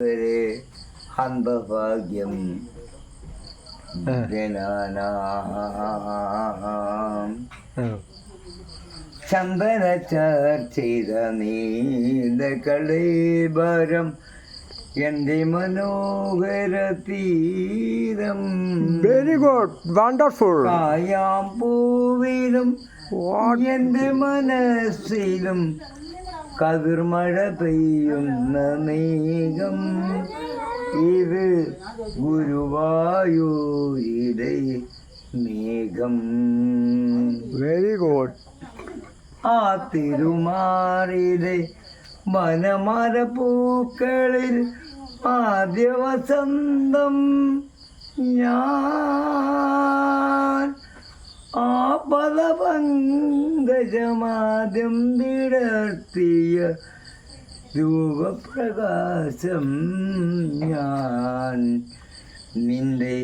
ഹന്തഭാഗ്യം ജനാനാം ചന്ദന ചർച്ചിത നീന്ത കളീബരം എന്റെ മനോഹര തീരം. Very good, wonderful. കായാം പൂവിലും എന്റെ മനസ്സിലും കതിർമഴ പെയ്യുന്ന മേഘം. ഇത് ഗുരുവായൂരിലെ മേഘം. Very good. ആ തിരുമാറിലെ വനമര പൂക്കളിൽ ആദ്യ വസന്തം ഞാൻ. ആ പദപങ്കജമാദ്യം വിടർത്തിയ രൂപപ്രകാശം ഞാൻ. നിന്റെ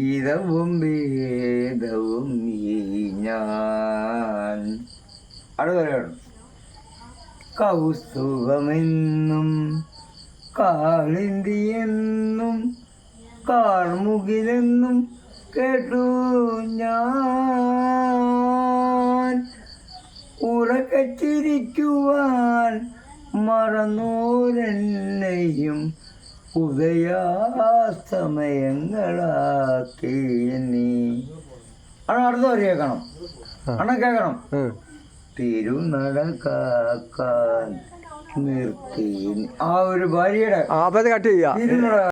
ഇതവും വേദവും നീ ഞാൻ. അടുത്തവരാണ്. കൗസ്തുഭമെന്നും കാളിന്തിയെന്നും കാർമുകിലെന്നും കേട്ടു ഞാൻ. ഉറക്കച്ചിരിക്കുവാൻ മറന്നോരെന്നെയും ഉദയാസ്തമയങ്ങളാക്കി നീ. അടുത്ത വരി കേൾക്കണം, കേൾക്കണം. തിരുനട കാക്കാൻ നിർത്തി ആ ഒരു ഭാര്യയുടെ കട്ട് ചെയ്യാം.